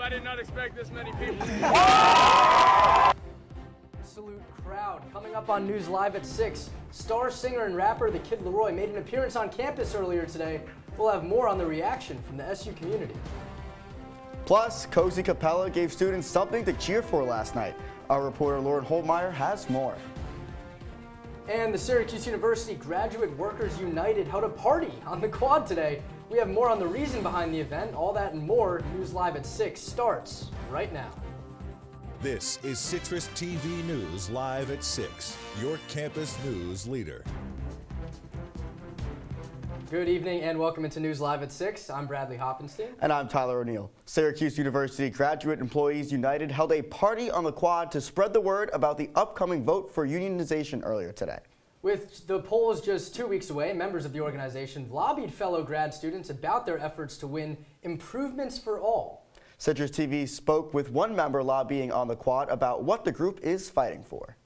I did not expect this many people. Absolute crowd. Coming up on News Live at 6, star singer and rapper The Kid Laroi made an appearance on campus earlier today. We'll have more on the reaction from the SU community. Plus, Cozy Capella gave students something to cheer for last night. Our reporter Lauren Holtmeyer has more. And the Syracuse University Graduate Workers United held a party on the quad today. We have more on the reason behind the event. All that and more. News Live at 6 starts right now. This is CitrusTV News Live at 6, your campus news leader. Good evening and welcome into News Live at 6. I'm Bradley Hoppenstein. And I'm Tyler O'Neill. Syracuse University Graduate Employees United held a party on the quad to spread the word about the upcoming vote for unionization earlier today. With the polls just 2 weeks away, members of the organization lobbied fellow grad students about their efforts to win improvements for all. CitrusTV spoke with one member lobbying on the quad about what the group is fighting for.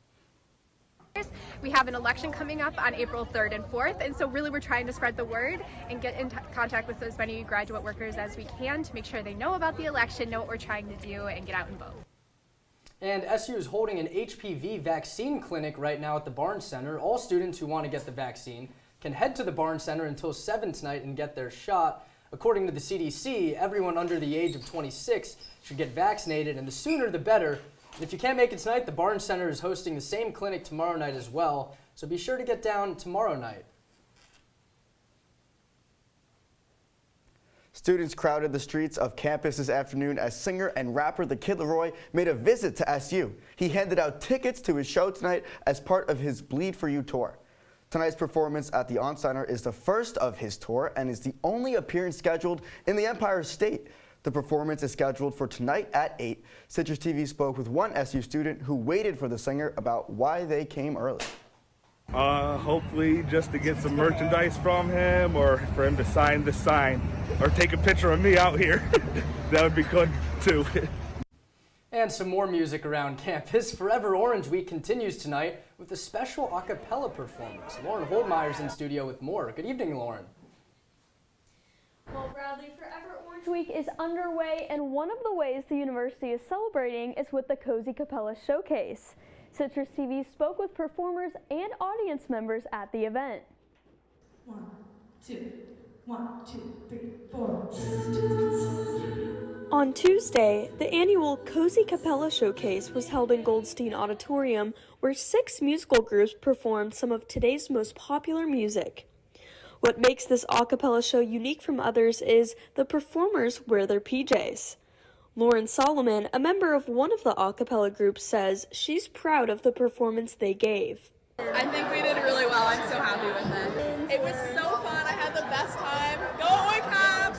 We have an election coming up on April 3rd and 4th, and so really we're trying to spread the word and get in contact with as many graduate workers as we can to make sure they know about the election, know what we're trying to do, and get out and vote. And SU is holding an HPV vaccine clinic right now at the Barnes Center. All students who want to get the vaccine can head to the Barnes Center until 7 tonight and get their shot. According to the CDC, everyone under the age of 26 should get vaccinated, and the sooner the better. And if you can't make it tonight, the Barnes Center is hosting the same clinic tomorrow night as well, so be sure to get down tomorrow night. Students crowded the streets of campus this afternoon as singer and rapper The Kid Laroi made a visit to SU. He handed out tickets to his show tonight as part of his Bleed For You tour. Tonight's performance at the On Center is the first of his tour and is the only appearance scheduled in the Empire State. The performance is scheduled for tonight at 8. CitrusTV spoke with one SU student who waited for the singer about why they came early. Hopefully just to get some merchandise from him, or for him to sign the sign, or take a picture of me out here. That would be good too. And some more music around campus. Forever Orange Week continues tonight with a special a cappella performance. Lauren Holdmeyer's in studio with more. Good evening, Lauren. Well, Bradley, Forever Orange Week is underway, and one of the ways the university is celebrating is with the Cozy Capella Showcase. CitrusTV spoke with performers and audience members at the event. 1, 2, 1, 2, 3, 4. On Tuesday, the annual Cozy Capella Showcase was held in Goldstein Auditorium, where 6 musical groups performed some of today's most popular music. What makes this a cappella show unique from others is the performers wear their PJs. Lauren Solomon, a member of one of the a cappella groups, says she's proud of the performance they gave. I think we did really well. I'm so happy with it. It was so fun. I had the best time. Go Away Caps!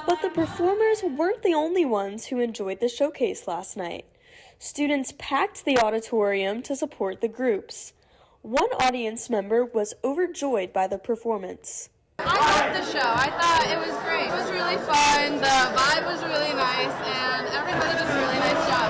But the performers weren't the only ones who enjoyed the showcase last night. Students packed the auditorium to support the groups. One audience member was overjoyed by the performance. I loved the show. I thought it was great. It was really fun. The vibe was really nice, and everybody did a really nice job.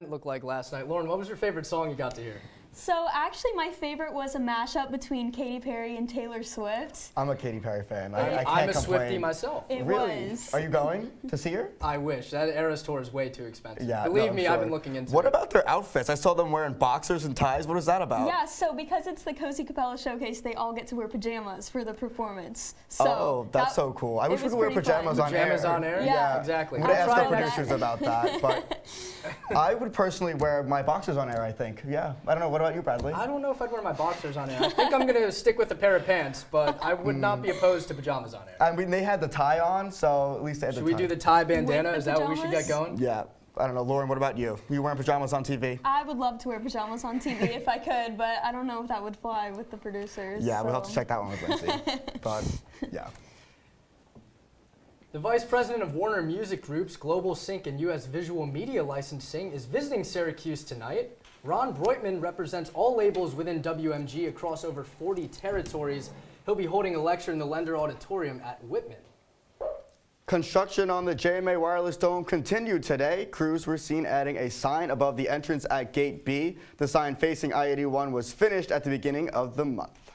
It looked like last night. Lauren, what was your favorite song you got to hear? So actually my favorite was a mashup between Katy Perry and Taylor Swift. I'm a Katy Perry fan. I can't I'm a complain. Swiftie myself. It really? was. Are you going to see her? I wish. That Eras tour is way too expensive. Yeah, Believe me, sure. I've been looking into What it. about their outfits? I saw them wearing boxers and ties. What is that about? Yeah, so because it's the Cozy Capella Showcase, they all get to wear pajamas for the performance. So oh, that's so cool. I wish we could wear pajamas on air. Pajamas on air? Yeah. Exactly. I'm going to ask the try that. producers about that, but I would personally wear my boxers on air, I think. Yeah. I don't know. What about you, Bradley? I don't know if I'd wear my boxers on air. I think I'm going to stick with a pair of pants, but I would not be opposed to pajamas on air. I mean, they had the tie on, so at least they had Should the we tie. do the tie bandana? With the Is that what we should get pajamas? going? Yeah. I don't know. Lauren, what about you? Were you wearing pajamas on TV? I would love to wear pajamas on TV if I could, but I don't know if that would fly with the producers. Yeah, so. we'll have to check that one with Lindsay. But, yeah. The Vice President of Warner Music Group's Global Sync and U.S. Visual Media Licensing is visiting Syracuse tonight. Ron Breutman represents all labels within WMG across over 40 territories. He'll be holding a lecture in the Lender Auditorium at Whitman. Construction on the JMA Wireless Dome continued today. Crews were seen adding a sign above the entrance at Gate B. The sign facing I-81 was finished at the beginning of the month.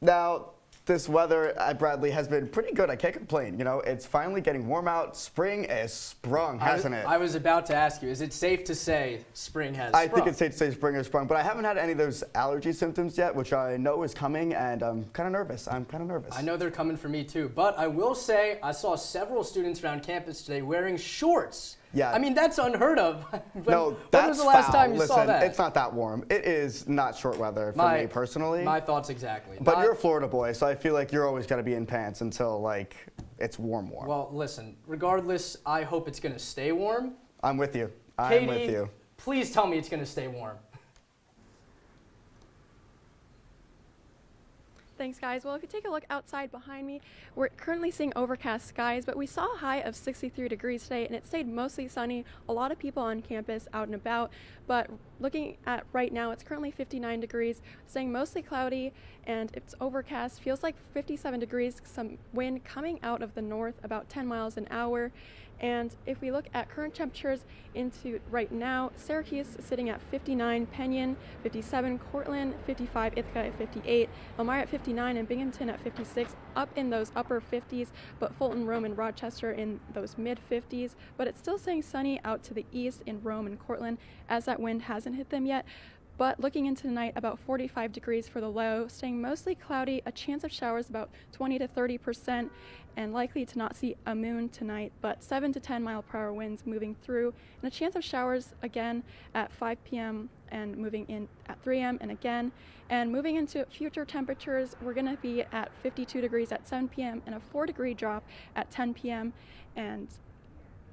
Now, this weather at Bradley has been pretty good. I can't complain. You know, it's finally getting warm out. Spring has sprung, hasn't it? I was about to ask you, is it safe to say spring has sprung? I think it's safe to say spring has sprung, but I haven't had any of those allergy symptoms yet, which I know is coming, and I'm kind of nervous. I know they're coming for me too, but I will say I saw several students around campus today wearing shorts. Yeah. I mean, that's unheard of. No, that's when was the last time you saw that? It's not that warm. It is not short weather for me personally. My thoughts exactly. But you're a Florida boy, so I feel like you're always going to be in pants until, like, it's warm. Well, listen, regardless, I hope it's going to stay warm. I'm with you. Katie, I'm with you. Please tell me it's going to stay warm. Thanks, guys. Well, if you take a look outside behind me, we're currently seeing overcast skies, but we saw a high of 63 degrees today, and it stayed mostly sunny. A lot of people on campus out and about, but looking at right now, it's currently 59 degrees, staying mostly cloudy, and it's overcast. Feels like 57 degrees, some wind coming out of the north, about 10 miles an hour. And if we look at current temperatures into right now, Syracuse is sitting at 59, Penyon 57, Cortland 55, Ithaca at 58, Elmira at 59, and Binghamton at 56, up in those upper 50s, but Fulton, Rome, and Rochester in those mid 50s. But it's still staying sunny out to the east in Rome and Cortland, as that wind hasn't hit them yet. But looking into tonight, about 45 degrees for the low, staying mostly cloudy, a chance of showers about 20 to 30%, and likely to not see a moon tonight, but 7 to 10 mile per hour winds moving through, and a chance of showers again at 5 p.m. and moving in at 3 a.m. and again. And moving into future temperatures, we're going to be at 52 degrees at 7 p.m. and a 4-degree drop at 10 p.m. And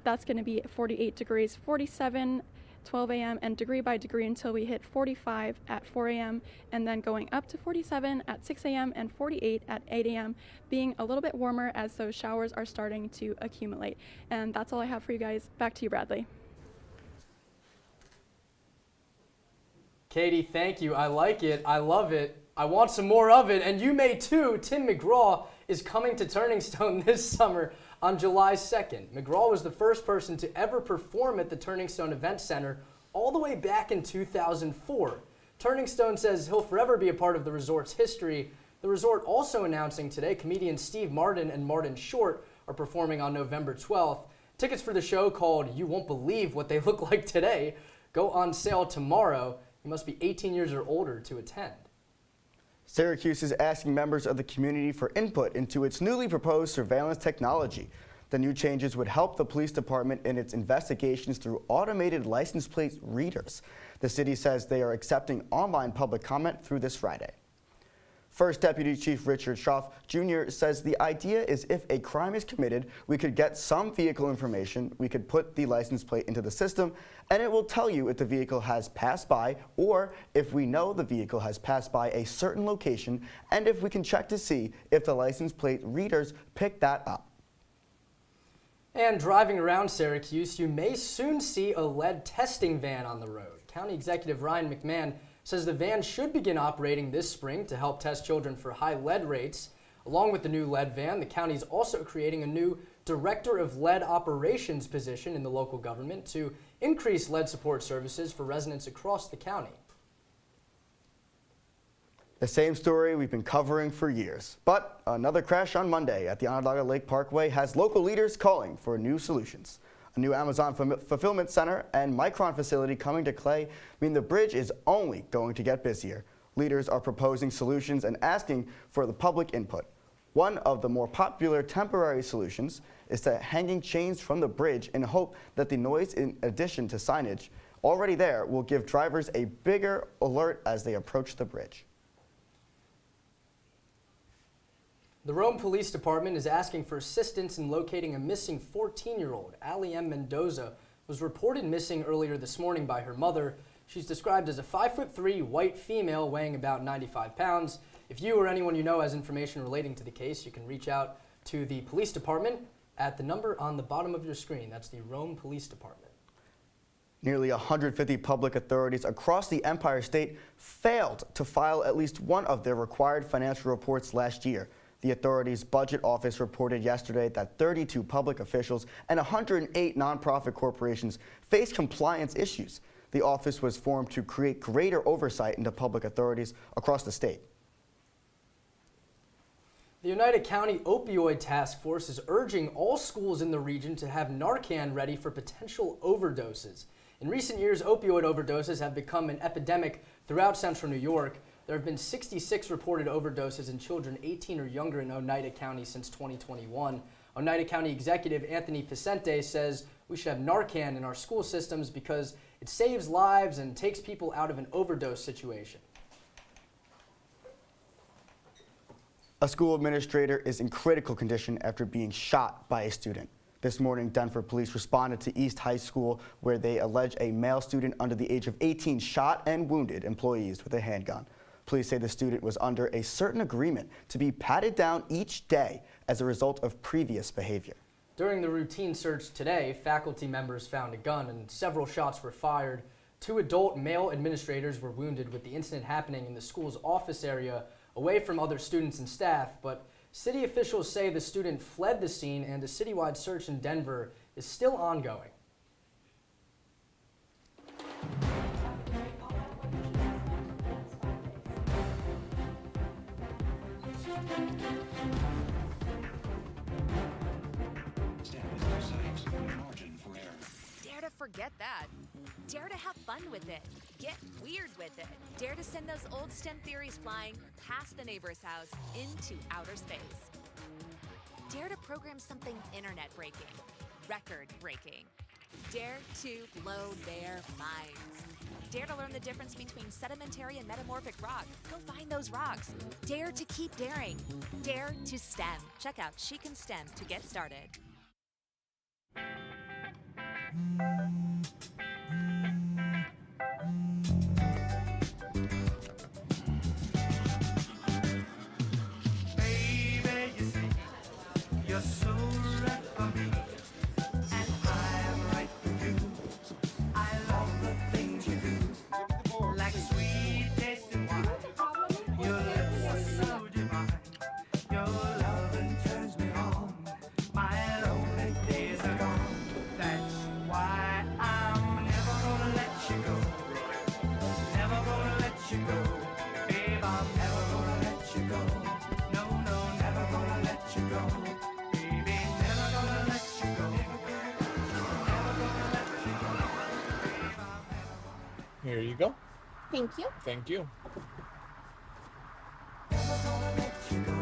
that's going to be 48 degrees, 47 12 a.m. and degree by degree until we hit 45 at 4 a.m. and then going up to 47 at 6 a.m. and 48 at 8 a.m. being a little bit warmer as those showers are starting to accumulate. And that's all I have for you guys. Back to you, Bradley. Katie, thank you. I like it. I love it. I want some more of it, and you may too. Tim McGraw is coming to Turning Stone this summer on July 2nd. McGraw was the first person to ever perform at the Turning Stone Event Center all the way back in 2004. Turning Stone says he'll forever be a part of the resort's history. The resort also announcing today comedians Steve Martin and Martin Short are performing on November 12th. Tickets for the show, called You Won't Believe What They Look Like Today, go on sale tomorrow. You must be 18 years or older to attend. Syracuse is asking members of the community for input into its newly proposed surveillance technology. The new changes would help the police department in its investigations through automated license plate readers. The city says they are accepting online public comment through this Friday. First Deputy Chief Richard Schaff Jr. says the idea is if a crime is committed, we could get some vehicle information, we could put the license plate into the system, and it will tell you if the vehicle has passed by, or if we know the vehicle has passed by a certain location, and if we can check to see if the license plate readers pick that up. And driving around Syracuse, you may soon see a lead testing van on the road. County Executive Ryan McMahon says the van should begin operating this spring to help test children for high lead rates. Along with the new lead van, the county is also creating a new Director of Lead Operations position in the local government to increase lead support services for residents across the county. The same story we've been covering for years. But another crash on Monday at the Onondaga Lake Parkway has local leaders calling for new solutions. A new Amazon fulfillment center and Micron facility coming to Clay mean the bridge is only going to get busier. Leaders are proposing solutions and asking for the public input. One of the more popular temporary solutions is to hanging chains from the bridge in hope that the noise, in addition to signage already there, will give drivers a bigger alert as they approach the bridge. The Rome Police Department is asking for assistance in locating a missing 14-year-old. Allie M. Mendoza was reported missing earlier this morning by her mother. She's described as a 5'3" white female weighing about 95 pounds. If you or anyone you know has information relating to the case, you can reach out to the police department at the number on the bottom of your screen. That's the Rome Police Department. Nearly 150 public authorities across the Empire State failed to file at least one of their required financial reports last year. The authority's budget office reported yesterday that 32 public officials and 108 nonprofit corporations face compliance issues. The office was formed to create greater oversight into public authorities across the state. The United County Opioid Task Force is urging all schools in the region to have Narcan ready for potential overdoses. In recent years, opioid overdoses have become an epidemic throughout central New York. There have been 66 reported overdoses in children 18 or younger in Oneida County since 2021. Oneida County Executive Anthony Picente says we should have Narcan in our school systems because it saves lives and takes people out of an overdose situation. A school administrator is in critical condition after being shot by a student. This morning, Denver police responded to East High School where they allege a male student under the age of 18 shot and wounded employees with a handgun. Police say the student was under a certain agreement to be patted down each day as a result of previous behavior. During the routine search today, faculty members found a gun and several shots were fired. 2 adult male administrators were wounded, with the incident happening in the school's office area away from other students and staff, but city officials say the student fled the scene and a citywide search in Denver is still ongoing. Dare to forget that. Dare to have fun with it. Get weird with it. Dare to send those old STEM theories flying past the neighbor's house into outer space. Dare to program something internet-breaking, record-breaking. Dare to blow their minds. Dare to learn the difference between sedimentary and metamorphic rock. Go find those rocks. Dare to keep daring. Dare to STEM. Check out She Can STEM to get started. Baby, you see, you're so right for me, and I'm right for you. I love the things you do, like sweet tasting wine. Your lips are so divine. Your loving turns me on. My lonely days are gone. That's why I'm never gonna let you go. Never gonna let you go. Babe, I'm never gonna let you go. No, no, never gonna let you go. Baby, never gonna let you go. Never gonna let you go. Babe, I'm never Here you go. Thank you. Thank you. gonna let you go.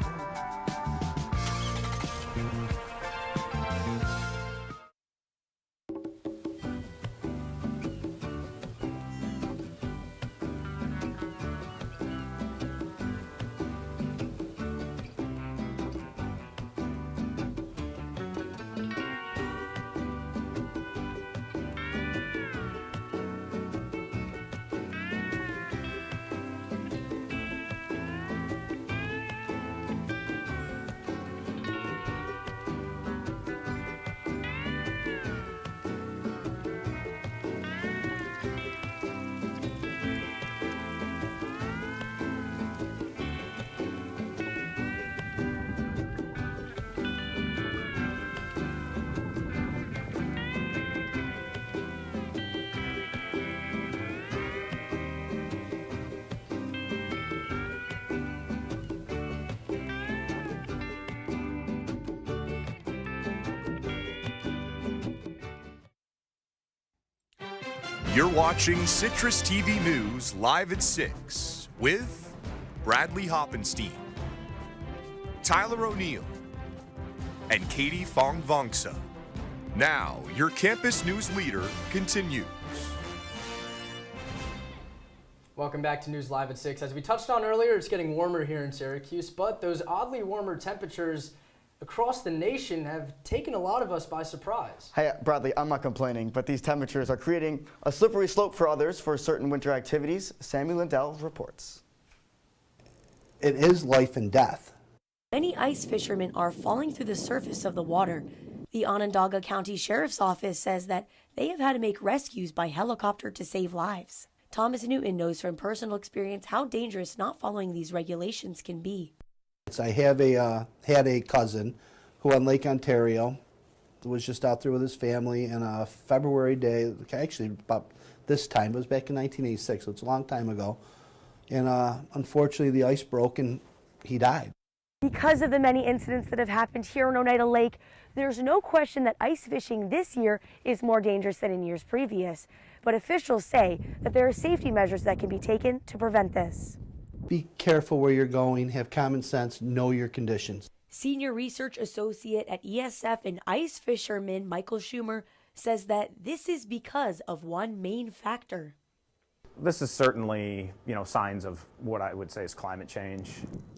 You're watching CitrusTV News live at 6 with Bradley Hoppenstein, Tyler O'Neill, and Katie Fongvongsa. Now, your campus news leader continues. Welcome back to News Live at 6. As we touched on earlier, it's getting warmer here in Syracuse, but those oddly warmer temperatures across the nation have taken a lot of us by surprise. Hey, Bradley, I'm not complaining, but these temperatures are creating a slippery slope for others for certain winter activities. Sammy Lindell reports. It is life and death. Many ice fishermen are falling through the surface of the water. The Onondaga County Sheriff's Office says that they have had to make rescues by helicopter to save lives. Thomas Newton knows from personal experience how dangerous not following these regulations can be. I have had a cousin who on Lake Ontario was just out there with his family on a February day, actually about this time, it was back in 1986, so it's a long time ago. And unfortunately the ice broke and he died. Because of the many incidents that have happened here on Oneida Lake, there's no question that ice fishing this year is more dangerous than in years previous. But officials say that there are safety measures that can be taken to prevent this. Be careful where you're going, have common sense, know your conditions. Senior Research Associate at ESF and ice fisherman Michael Schumer says that this is because of one main factor. This is certainly, signs of what I would say is climate change.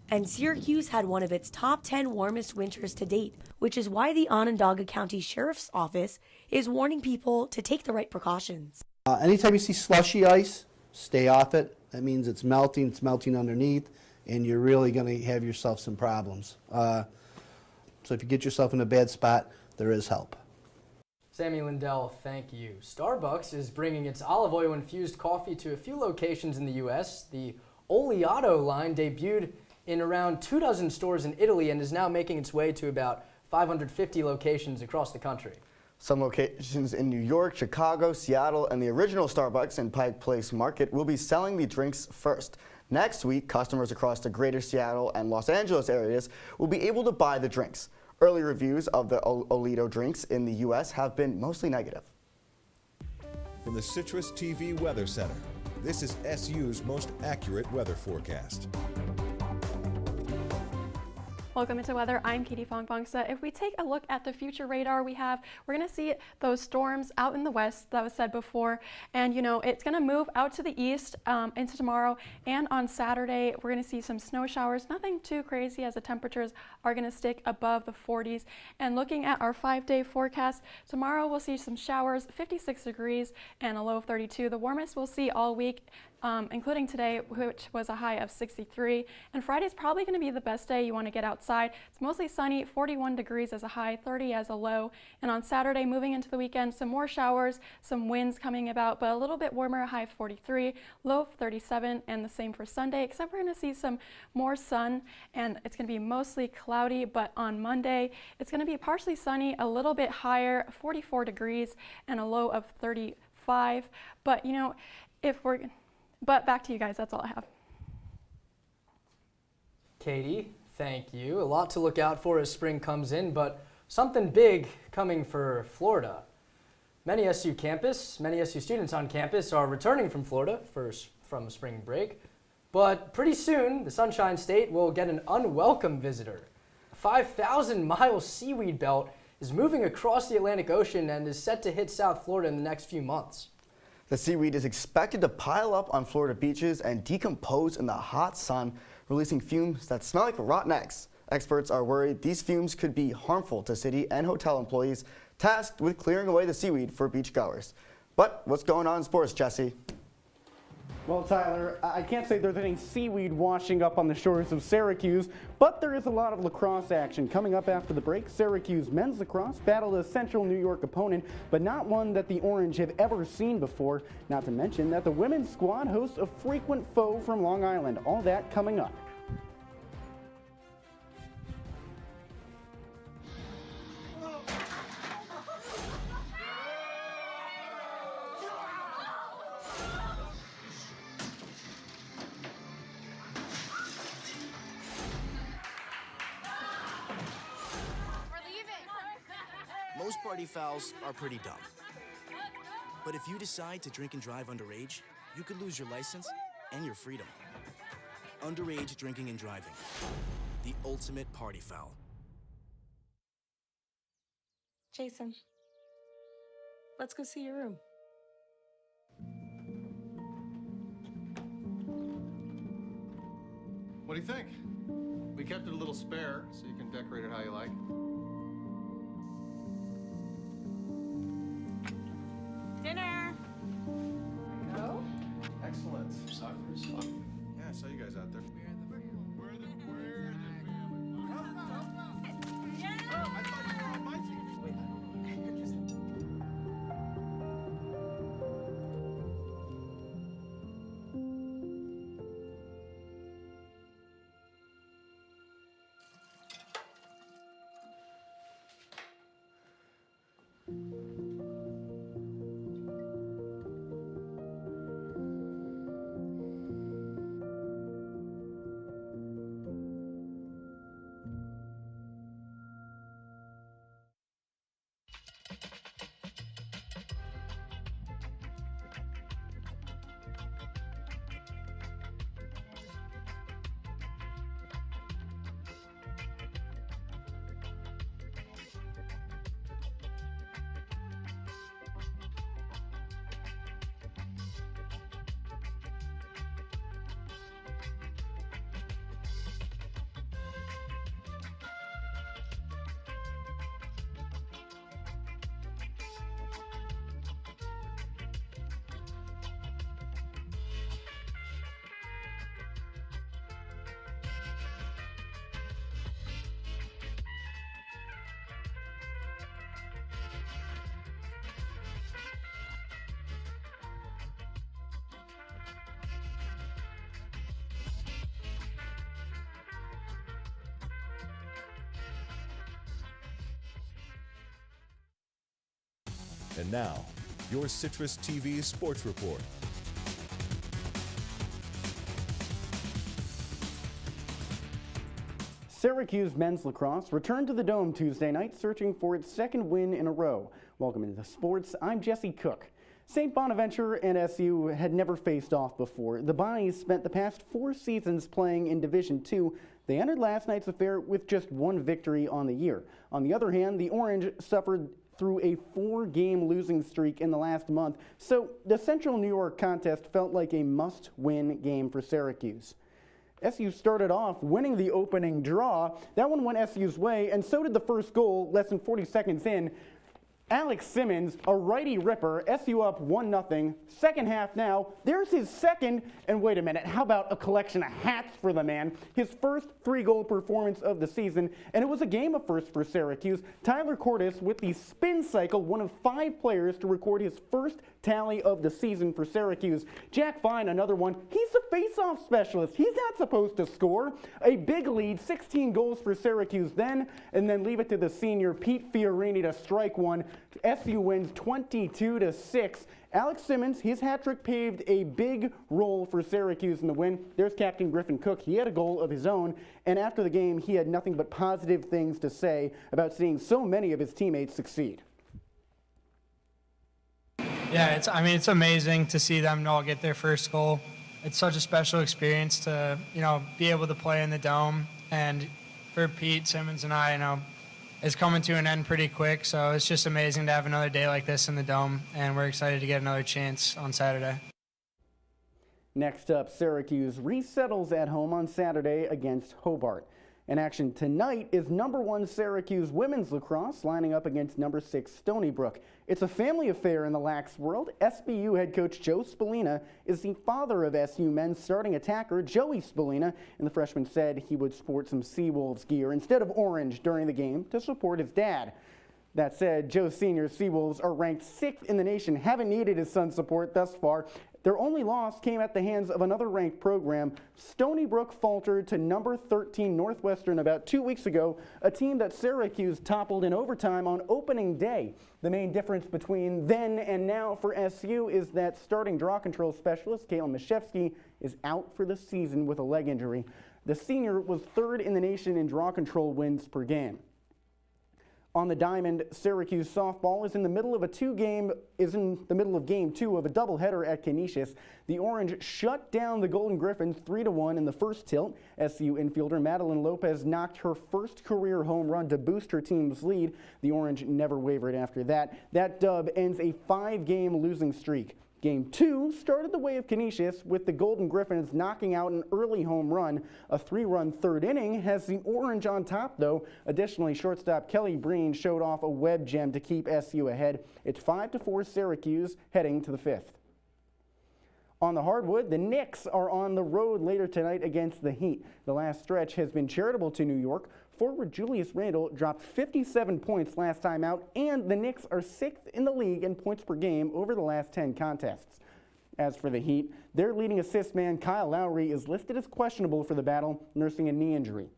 And Syracuse had one of its top 10 warmest winters to date, which is why the Onondaga County Sheriff's Office is warning people to take the right precautions. Anytime you see slushy ice, stay off it. That means it's melting underneath, and you're really going to have yourself some problems. So if you get yourself in a bad spot, there is help. Sammy Lindell, thank you. Starbucks is bringing its olive oil infused coffee to a few locations in the U.S. The Oleato line debuted in around 24 stores in Italy and is now making its way to about 550 locations across the country. Some locations in New York, Chicago, Seattle, and the original Starbucks in Pike Place Market will be selling the drinks first. Next week, customers across the greater Seattle and Los Angeles areas will be able to buy the drinks. Early reviews of the Oleato drinks in the U.S. have been mostly negative. From the Citrus TV Weather Center, this is SU's most accurate weather forecast. Welcome into weather. I'm Katie Fongvongsa. If we take a look at the future radar we're going to see those storms out in the west that was said before. And it's going to move out to the east into tomorrow. And on Saturday, we're going to see some snow showers. Nothing too crazy as the temperatures are going to stick above the 40s. And looking at our 5-day forecast, tomorrow we'll see some showers, 56 degrees and a low of 32. The warmest we'll see all week, including today, which was a high of 63. And Friday's probably going to be the best day you want to get outside. It's mostly sunny, 41 degrees as a high, 30 as a low. And on Saturday, moving into the weekend, some more showers, some winds coming about, but a little bit warmer, a high of 43, low of 37, and the same for Sunday, except we're going to see some more sun, and it's going to be mostly cloudy. But on Monday, it's going to be partially sunny, a little bit higher, 44 degrees, and a low of 35. But But back to you guys, that's all I have. Katie, thank you. A lot to look out for as spring comes in, but something big coming for Florida. Many SU students on campus are returning from Florida from spring break, but pretty soon the Sunshine State will get an unwelcome visitor. A 5,000-mile seaweed belt is moving across the Atlantic Ocean and is set to hit South Florida in the next few months. The seaweed is expected to pile up on Florida beaches and decompose in the hot sun, releasing fumes that smell like rotten eggs. Experts are worried these fumes could be harmful to city and hotel employees tasked with clearing away the seaweed for beachgoers. But what's going on in sports, Jesse? Well, Tyler, I can't say there's any seaweed washing up on the shores of Syracuse, but there is a lot of lacrosse action. Coming up after the break, Syracuse men's lacrosse battled a Central New York opponent, but not one that the Orange have ever seen before. Not to mention that the women's squad hosts a frequent foe from Long Island. All that coming up. Most party fouls are pretty dumb. But if you decide to drink and drive underage, you could lose your license and your freedom. Underage drinking and driving. The ultimate party foul. Jason, let's go see your room. What do you think? We kept it a little spare, so you can decorate it how you like. Dinner! Go? Excellent. Soccer is fun. Yeah, I saw you guys out there. And now, your Citrus TV Sports Report. Syracuse men's lacrosse returned to the Dome Tuesday night, searching for its second win in a row. Welcome into sports. I'm Jesse Cook. St. Bonaventure and SU had never faced off before. The Bonnies spent the past 4 seasons playing in Division II. They entered last night's affair with just 1 victory on the year. On the other hand, the Orange suffered through a 4-game losing streak in the last month, so the Central New York contest felt like a must-win game for Syracuse. SU started off winning the opening draw. That one went SU's way, and so did the first goal less than 40 seconds in. Alex Simmons, a righty ripper, SU up 1-0. Second half now, there's his second, and wait a minute, how about a collection of hats for the man? His first 3-goal performance of the season, and it was a game of first for Syracuse. Tyler Cordes with the spin cycle, one of 5 players to record his first tally of the season for Syracuse. Jack Fine, another one. He's a face-off specialist. He's not supposed to score. A big lead, 16 goals for Syracuse then, and then leave it to the senior Pete Fiorini to strike one. SU wins 22-6. Alex Simmons, his hat trick paved a big role for Syracuse in the win. There's Captain Griffin Cook. He had a goal of his own, and after the game, he had nothing but positive things to say about seeing so many of his teammates succeed. Yeah, it's amazing to see them all get their first goal. It's such a special experience to, be able to play in the Dome. And for Pete, Simmons, and I, it's coming to an end pretty quick. So it's just amazing to have another day like this in the Dome. And we're excited to get another chance on Saturday. Next up, Syracuse resettles at home on Saturday against Hobart. In action tonight is number 1 Syracuse women's lacrosse lining up against number 6 Stony Brook. It's a family affair in the lax world. SBU head coach Joe Spallina is the father of SU men's starting attacker Joey Spallina, and the freshman said he would sport some Seawolves gear instead of orange during the game to support his dad. That said, Joe Sr.'s Seawolves are ranked 6th in the nation, haven't needed his son's support thus far. Their only loss came at the hands of another ranked program. Stony Brook faltered to number 13 Northwestern about 2 weeks ago, a team that Syracuse toppled in overtime on opening day. The main difference between then and now for SU is that starting draw control specialist Caitlin Mashevsky is out for the season with a leg injury. The senior was 3rd in the nation in draw control wins per game. On the diamond, Syracuse softball is in the middle of game 2 of a doubleheader at Canisius. The Orange shut down the Golden Griffins 3-1 in the first tilt. SU infielder Madeline Lopez knocked her first career home run to boost her team's lead. The Orange never wavered after that. That dub ends a 5-game losing streak. Game 2 started the way of Canisius with the Golden Griffins knocking out an early home run. A 3-run 3rd inning has the Orange on top, though. Additionally, shortstop Kelly Breen showed off a web gem to keep SU ahead. It's 5-4 Syracuse heading to the 5th. On the hardwood, the Knicks are on the road later tonight against the Heat. The last stretch has been charitable to New York. Forward Julius Randle dropped 57 points last time out, and the Knicks are 6th in the league in points per game over the last 10 contests. As for the Heat, their leading assist man Kyle Lowry is listed as questionable for the battle, nursing a knee injury.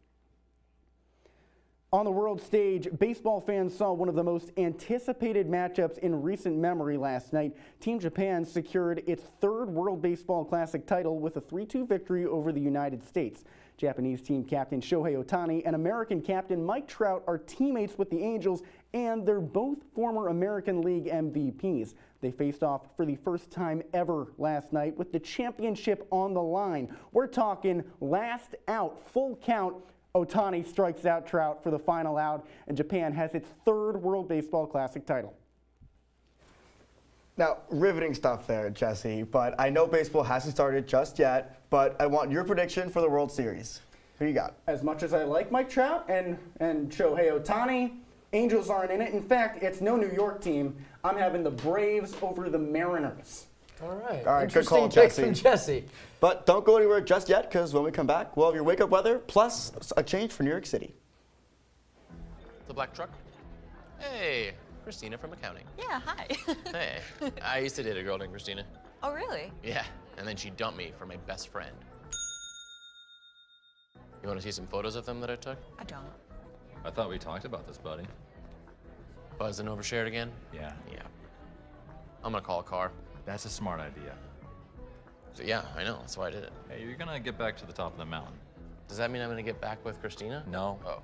On the world stage, baseball fans saw one of the most anticipated matchups in recent memory last night. Team Japan secured its 3rd World Baseball Classic title with a 3-2 victory over the United States. Japanese team captain Shohei Ohtani and American captain Mike Trout are teammates with the Angels, and they're both former American League MVPs. They faced off for the first time ever last night with the championship on the line. We're talking last out, full count. Ohtani strikes out Trout for the final out, and Japan has its 3rd World Baseball Classic title. Now, riveting stuff there, Jesse, but I know baseball hasn't started just yet, but I want your prediction for the World Series. Who you got? As much as I like Mike Trout and Shohei Ohtani, Angels aren't in it. In fact, it's no New York team. I'm having the Braves over the Mariners. All right. Good call, Jesse. From Jesse. But don't go anywhere just yet, because when we come back, we'll have your wake-up weather plus a change for New York City. The black truck? Hey, Christina from accounting. Yeah, hi. Hey, I used to date a girl named Christina. Oh, really? Yeah, and then she dumped me for my best friend. You want to see some photos of them that I took? I don't. I thought we talked about this, buddy. Buzzing overshared again? Yeah. Yeah. I'm gonna call a car. That's a smart idea. So yeah, I know, that's why I did it. Hey, you're gonna get back to the top of the mountain. Does that mean I'm gonna get back with Christina? No. Oh.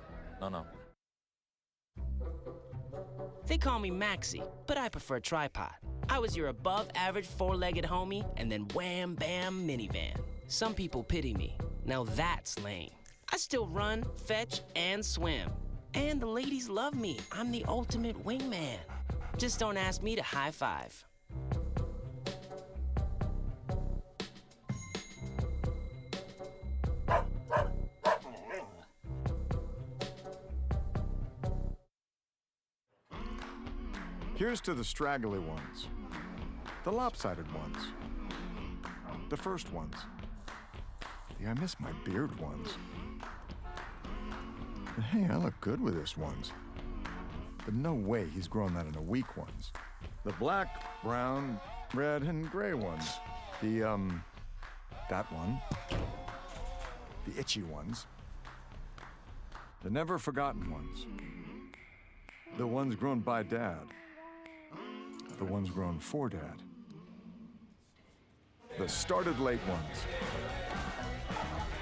No. They call me Maxie, but I prefer tripod. I was your above-average four-legged homie, and then wham, bam, minivan. Some people pity me. Now that's lame. I still run, fetch, and swim. And the ladies love me. I'm the ultimate wingman. Just don't ask me to high five. Here's to the straggly ones, the lopsided ones, the first ones, the I miss my beard ones. Hey, I look good with this ones. But no way he's grown that in a week ones. The black, brown, red, and gray ones. That one. The itchy ones. The never forgotten ones. The ones grown by Dad. The ones grown for Dad. The started late ones.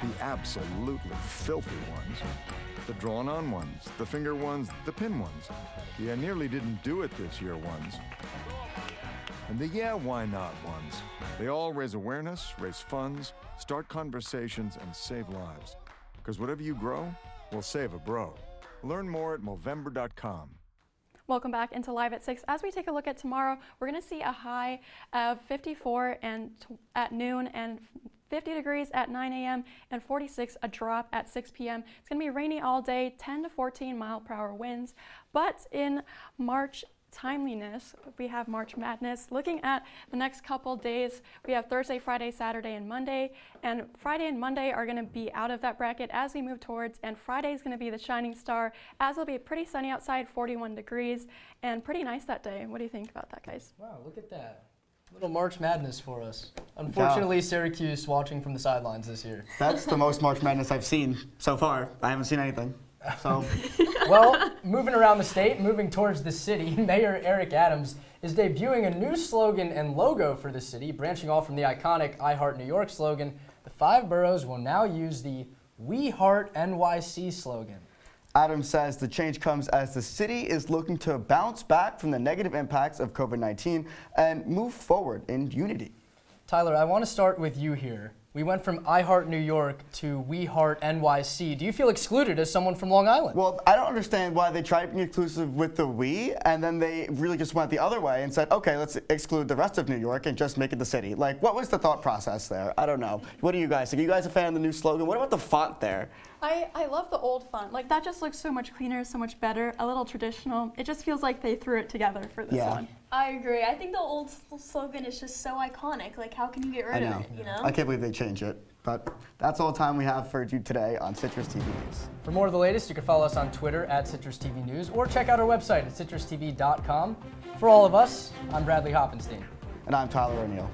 The absolutely filthy ones. The drawn-on ones, the finger ones, the pin ones. The I nearly didn't do it this year ones. And the yeah, why not ones. They all raise awareness, raise funds, start conversations, and save lives. Because whatever you grow will save a bro. Learn more at Movember.com. Welcome back into Live at 6. As we take a look at tomorrow, we're going to see a high of 54 at noon and 50 degrees at 9 a.m. and 46 a drop at 6 p.m. It's going to be rainy all day, 10 to 14 mile per hour winds. But in March timeliness, we have March Madness. Looking at the next couple days, we have Thursday, Friday, Saturday, and Monday. And Friday and Monday are going to be out of that bracket as we move towards, and Friday is going to be the shining star, as it'll be pretty sunny outside, 41 degrees, and pretty nice that day. What do you think about that, guys? Wow, look at that. Little March Madness for us. Unfortunately, Syracuse watching from the sidelines this year. That's the most March Madness I've seen so far. I haven't seen anything. So. Well, moving around the state, moving towards the city, Mayor Eric Adams is debuting a new slogan and logo for the city, branching off from the iconic I Heart New York slogan. The 5 boroughs will now use the We Heart NYC slogan. Adams says the change comes as the city is looking to bounce back from the negative impacts of COVID-19 and move forward in unity. Tyler, I want to start with you here. We went from I Heart New York to We Heart NYC. Do you feel excluded as someone from Long Island? Well, I don't understand why they tried to be inclusive with the we, and then they really just went the other way and said, okay, let's exclude the rest of New York and just make it the city. Like, what was the thought process there? I don't know. What do you guys think? Are you guys a fan of the new slogan? What about the font there? I love the old font. Like, that just looks so much cleaner, so much better, a little traditional. It just feels like they threw it together for this one. I agree. I think the old slogan is just so iconic. Like, how can you get rid of it, you know? I can't believe they changed it. But that's all the time we have for you today on Citrus TV News. For more of the latest, you can follow us on Twitter at CitrusTV News or check out our website at citrustv.com. For all of us, I'm Bradley Hoppenstein. And I'm Tyler O'Neill.